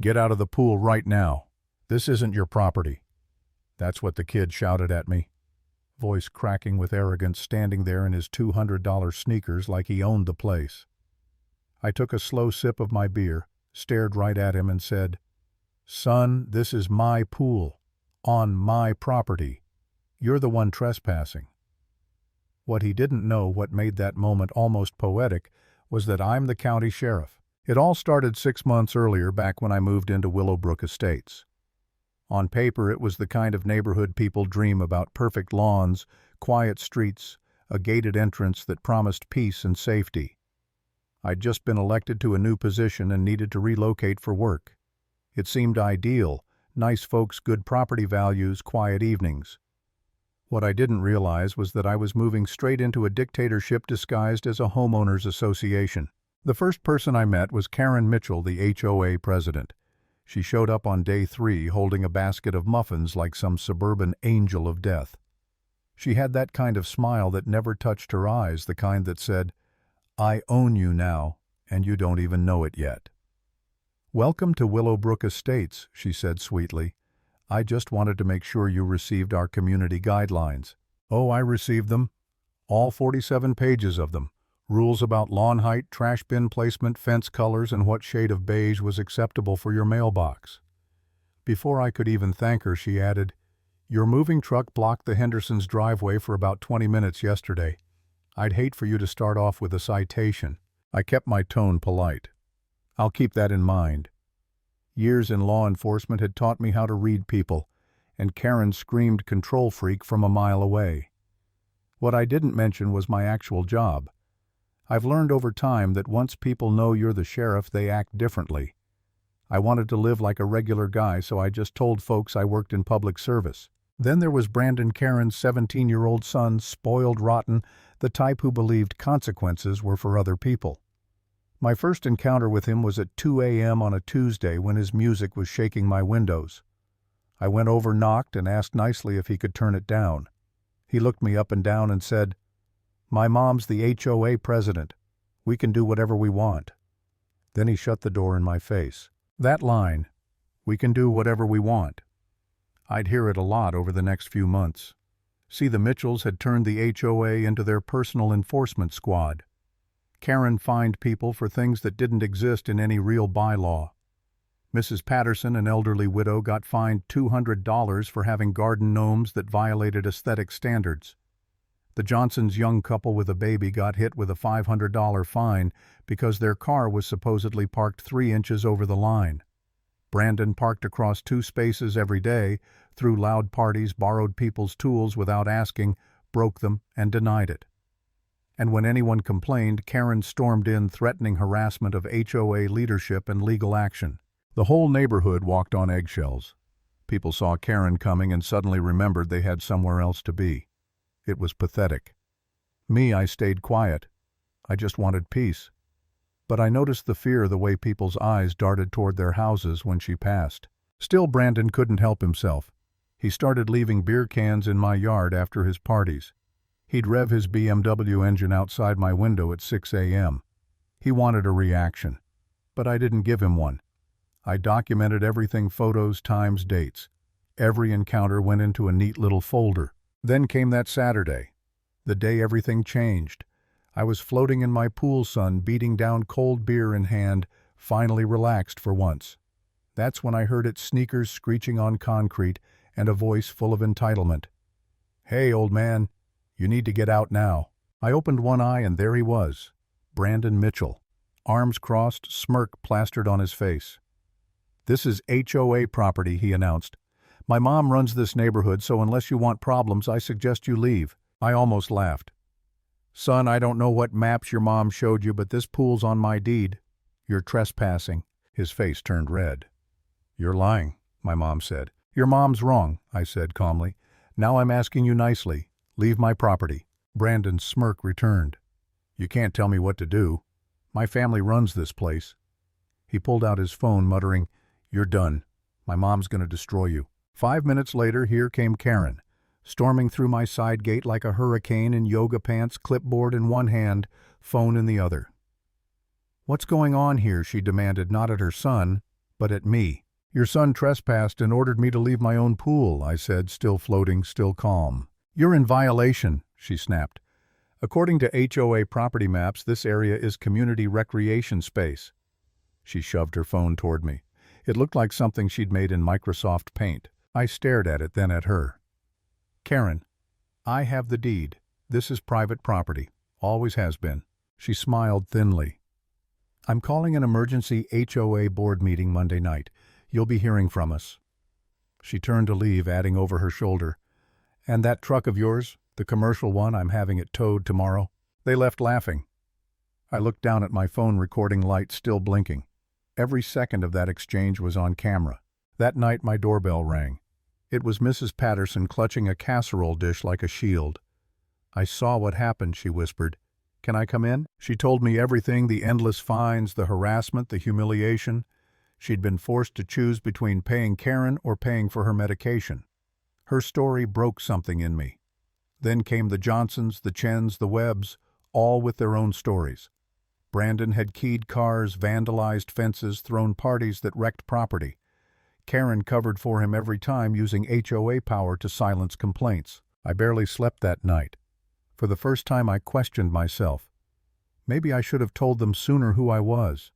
"Get out of the pool right now. This isn't your property." That's what the kid shouted at me, voice cracking with arrogance, standing there in his $200 sneakers like he owned the place. I took a slow sip of my beer, stared right at him and said, "Son, this is my pool, on my property. You're the one trespassing." What he didn't know, what made that moment almost poetic, was that I'm the county sheriff. It all started 6 months earlier, back when I moved into Willowbrook Estates. On paper, it was the kind of neighborhood people dream about: perfect lawns, quiet streets, a gated entrance that promised peace and safety. I'd just been elected to a new position and needed to relocate for work. It seemed ideal: nice folks, good property values, quiet evenings. What I didn't realize was that I was moving straight into a dictatorship disguised as a homeowners association. The first person I met was Karen Mitchell, the HOA president. She showed up on day 3 holding a basket of muffins like some suburban angel of death. She had that kind of smile that never touched her eyes, the kind that said, "I own you now, and you don't even know it yet." "Welcome to Willowbrook Estates," she said sweetly. "I just wanted to make sure you received our community guidelines." Oh, I received them. All 47 pages of them. Rules about lawn height, trash bin placement, fence colors, and what shade of beige was acceptable for your mailbox. Before I could even thank her, she added, "Your moving truck blocked the Hendersons' driveway for about 20 minutes yesterday. I'd hate for you to start off with a citation." I kept my tone polite. "I'll keep that in mind." Years in law enforcement had taught me how to read people, and Karen screamed control freak from a mile away. What I didn't mention was my actual job. I've learned over time that once people know you're the sheriff, they act differently. I wanted to live like a regular guy, so I just told folks I worked in public service. Then there was Brandon, Karen's 17-year-old son, spoiled rotten, the type who believed consequences were for other people. My first encounter with him was at 2 a.m. on a Tuesday when his music was shaking my windows. I went over, knocked, and asked nicely if he could turn it down. He looked me up and down and said, "My mom's the HOA president. We can do whatever we want." Then he shut the door in my face. That line, "We can do whatever we want," I'd hear it a lot over the next few months. See, the Mitchells had turned the HOA into their personal enforcement squad. Karen fined people for things that didn't exist in any real bylaw. Mrs. Patterson, an elderly widow, got fined $200 for having garden gnomes that violated aesthetic standards. The Johnsons' young couple with a baby got hit with a $500 fine because their car was supposedly parked 3 inches over the line. Brandon parked across 2 spaces every day, threw loud parties, borrowed people's tools without asking, broke them, and denied it. And when anyone complained, Karen stormed in, threatening harassment of HOA leadership and legal action. The whole neighborhood walked on eggshells. People saw Karen coming and suddenly remembered they had somewhere else to be. It was pathetic. Me, I stayed quiet. I just wanted peace. But I noticed the fear, the way people's eyes darted toward their houses when she passed. Still, Brandon couldn't help himself. He started leaving beer cans in my yard after his parties. He'd rev his BMW engine outside my window at 6 a.m. He wanted a reaction, but I didn't give him one. I documented everything: photos, times, dates. Every encounter went into a neat little folder. Then came that Saturday, the day everything changed. I was floating in my pool sun, beating down cold beer in hand, finally relaxed for once. That's when I heard its sneakers screeching on concrete and a voice full of entitlement. "Hey, old man, you need to get out now." I opened one eye and there he was, Brandon Mitchell, arms crossed, smirk plastered on his face. "This is HOA property," he announced. "My mom runs this neighborhood, so unless you want problems, I suggest you leave." I almost laughed. "Son, I don't know what maps your mom showed you, but this pool's on my deed. You're trespassing." His face turned red. "You're lying," my mom said. "Your mom's wrong," I said calmly. "Now I'm asking you nicely. Leave my property." Brandon's smirk returned. "You can't tell me what to do. My family runs this place." He pulled out his phone, muttering, "You're done. My mom's going to destroy you." 5 minutes later, here came Karen, storming through my side gate like a hurricane, in yoga pants, clipboard in one hand, phone in the other. "What's going on here?" she demanded, not at her son, but at me. "Your son trespassed and ordered me to leave my own pool," I said, still floating, still calm. "You're in violation," she snapped. "According to HOA property maps, this area is community recreation space." She shoved her phone toward me. It looked like something she'd made in Microsoft Paint. I stared at it, then at her. "Karen, I have the deed. This is private property. Always has been." She smiled thinly. "I'm calling an emergency HOA board meeting Monday night. You'll be hearing from us." She turned to leave, adding over her shoulder, "And that truck of yours, the commercial one, I'm having it towed tomorrow." They left laughing. I looked down at my phone recording light still blinking. Every second of that exchange was on camera. That night my doorbell rang. It was Mrs. Patterson clutching a casserole dish like a shield. "I saw what happened," she whispered. "Can I come in?" She told me everything, the endless fines, the harassment, the humiliation. She'd been forced to choose between paying Karen or paying for her medication. Her story broke something in me. Then came the Johnsons, the Chens, the Webbs, all with their own stories. Brandon had keyed cars, vandalized fences, thrown parties that wrecked property. Karen covered for him every time, using HOA power to silence complaints. I barely slept that night. For the first time I questioned myself. Maybe I should have told them sooner who I was.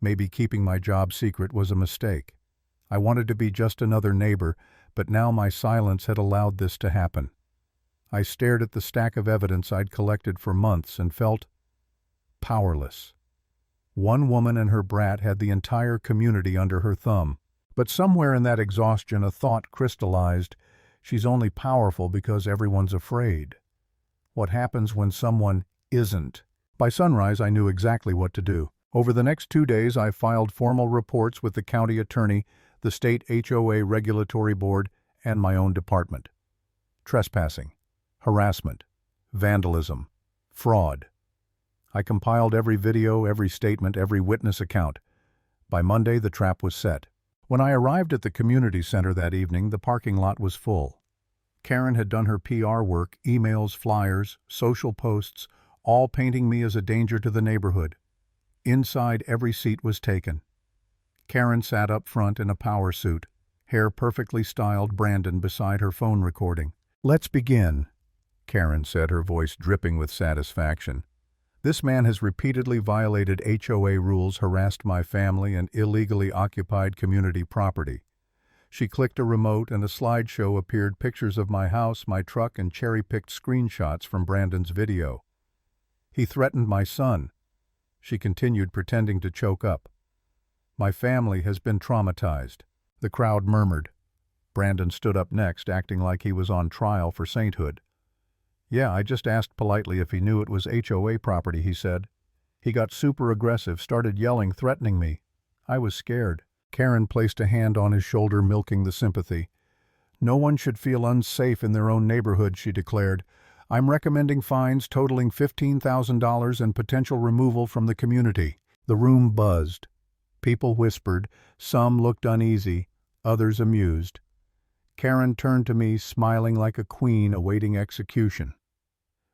Maybe keeping my job secret was a mistake. I wanted to be just another neighbor, but now my silence had allowed this to happen. I stared at the stack of evidence I'd collected for months and felt powerless. One woman and her brat had the entire community under her thumb. But somewhere in that exhaustion a thought crystallized: she's only powerful because everyone's afraid. What happens when someone isn't? By sunrise I knew exactly what to do. Over the next 2 days I filed formal reports with the county attorney, the state HOA regulatory board, and my own department. Trespassing, harassment, vandalism, fraud. I compiled every video, every statement, every witness account. By Monday the trap was set. When I arrived at the community center that evening, the parking lot was full. Karen had done her PR work, emails, flyers, social posts, all painting me as a danger to the neighborhood. Inside, every seat was taken. Karen sat up front in a power suit, hair perfectly styled, Brandon beside her phone recording. "Let's begin," Karen said, her voice dripping with satisfaction. "This man has repeatedly violated HOA rules, harassed my family, and illegally occupied community property." She clicked a remote and a slideshow appeared, pictures of my house, my truck, and cherry-picked screenshots from Brandon's video. "He threatened my son." She continued, pretending to choke up. "My family has been traumatized." The crowd murmured. Brandon stood up next, acting like he was on trial for sainthood. "Yeah, I just asked politely if he knew it was HOA property," he said. "He got super aggressive, started yelling, threatening me. I was scared." Karen placed a hand on his shoulder, milking the sympathy. "No one should feel unsafe in their own neighborhood," she declared. "I'm recommending fines totaling $15,000 and potential removal from the community." The room buzzed. People whispered. Some looked uneasy, others amused. Karen turned to me, smiling like a queen awaiting execution.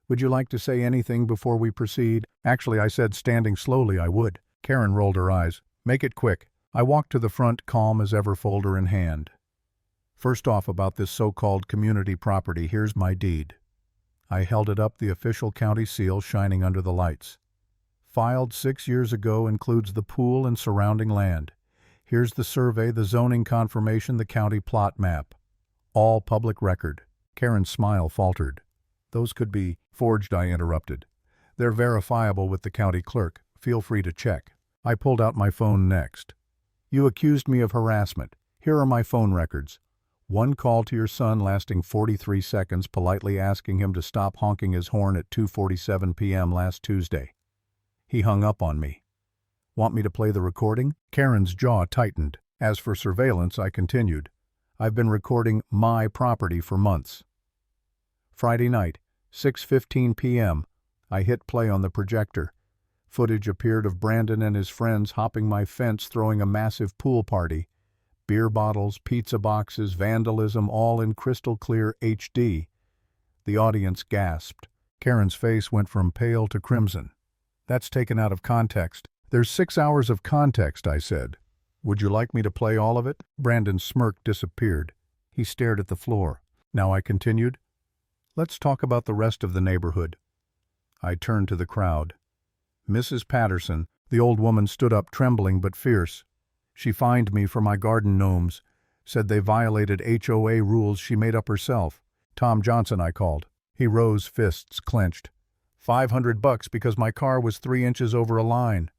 "Would you like to say anything before we proceed?" "Actually," I said, standing slowly, "I would." Karen rolled her eyes. "Make it quick." I walked to the front, calm as ever, folder in hand. "First off, about this so-called community property, here's my deed." I held it up, the official county seal shining under the lights. "Filed 6 years ago, includes the pool and surrounding land. Here's the survey, the zoning confirmation, the county plot map. All public record." Karen's smile faltered. "Those could be forged," I interrupted. "They're verifiable with the county clerk. Feel free to check." I pulled out my phone next. "You accused me of harassment. Here are my phone records. One call to your son lasting 43 seconds, politely asking him to stop honking his horn at 2:47 p.m. last Tuesday. He hung up on me. Want me to play the recording?" Karen's jaw tightened. As for surveillance, I continued. "I've been recording my property for months." Friday night, 6:15 p.m., I hit play on the projector. Footage appeared of Brandon and his friends hopping my fence, throwing a massive pool party. Beer bottles, pizza boxes, vandalism, all in crystal clear HD. The audience gasped. Karen's face went from pale to crimson. "That's taken out of context." "There's 6 hours of context," I said. Would you like me to play all of it? Brandon's smirk disappeared. He stared at the floor. Now I continued, let's talk about the rest of the neighborhood. I turned to the crowd. Mrs. Patterson, the old woman, stood up, trembling but fierce. She fined me for my garden gnomes, said they violated HOA rules she made up herself. Tom Johnson, I called. He rose, fists clenched. $500 because my car was 3 inches over a line.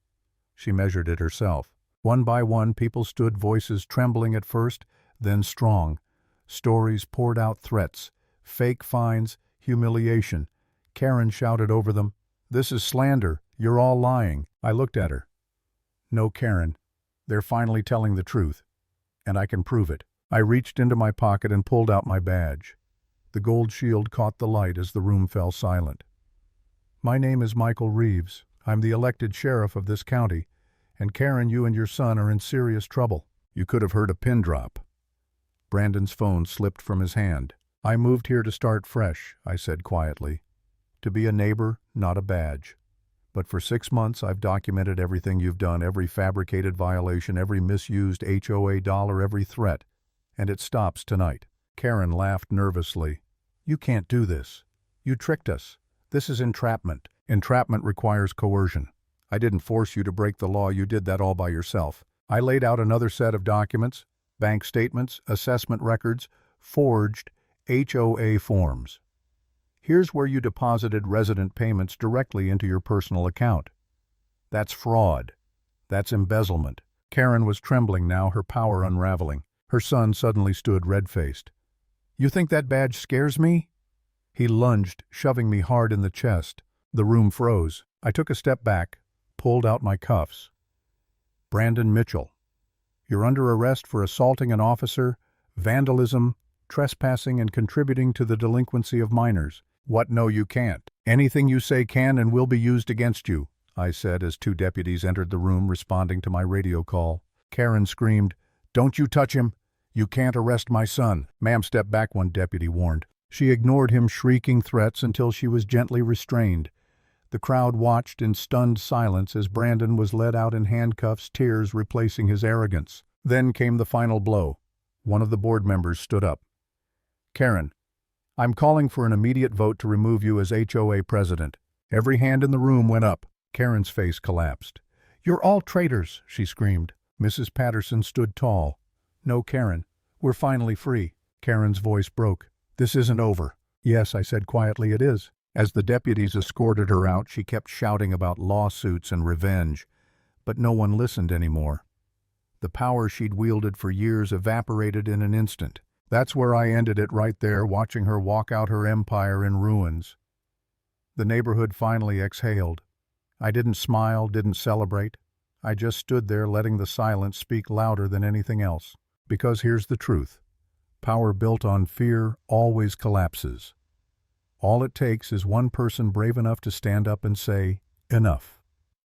She measured it herself. One by one, people stood, voices trembling at first, then strong. Stories poured out, threats, fake fines, humiliation. Karen shouted over them, "This is slander. You're all lying." I looked at her. No, Karen. They're finally telling the truth. And I can prove it. I reached into my pocket and pulled out my badge. The gold shield caught the light as the room fell silent. My name is Michael Reeves. I'm the elected sheriff of this county. And Karen, you and your son are in serious trouble. You could have heard a pin drop. Brandon's phone slipped from his hand. I moved here to start fresh, I said quietly. To be a neighbor, not a badge. But for 6 months I've documented everything you've done, every fabricated violation, every misused HOA dollar, every threat. And it stops tonight. Karen laughed nervously. You can't do this. You tricked us. This is entrapment. Entrapment requires coercion. I didn't force you to break the law. You did that all by yourself. I laid out another set of documents, bank statements, assessment records, forged HOA forms. Here's where you deposited resident payments directly into your personal account. That's fraud. That's embezzlement. Karen was trembling now, her power unraveling. Her son suddenly stood red-faced. You think that badge scares me? He lunged, shoving me hard in the chest. The room froze. I took a step back, pulled out my cuffs. Brandon Mitchell, you're under arrest for assaulting an officer, vandalism, trespassing, and contributing to the delinquency of minors. What? No, you can't. Anything you say can and will be used against you, I said as 2 deputies entered the room responding to my radio call. Karen screamed, Don't you touch him. You can't arrest my son. Ma'am, step back, one deputy warned. She ignored him, shrieking threats until she was gently restrained. The crowd watched in stunned silence as Brandon was led out in handcuffs, tears replacing his arrogance. Then came the final blow. One of the board members stood up. Karen, I'm calling for an immediate vote to remove you as HOA president. Every hand in the room went up. Karen's face collapsed. You're all traitors, she screamed. Mrs. Patterson stood tall. No, Karen, we're finally free. Karen's voice broke. This isn't over. Yes, I said quietly, it is. As the deputies escorted her out, she kept shouting about lawsuits and revenge. But no one listened anymore. The power she'd wielded for years evaporated in an instant. That's where I ended it, right there, watching her walk out her empire in ruins. The neighborhood finally exhaled. I didn't smile, didn't celebrate. I just stood there letting the silence speak louder than anything else. Because here's the truth. Power built on fear always collapses. All it takes is one person brave enough to stand up and say, enough.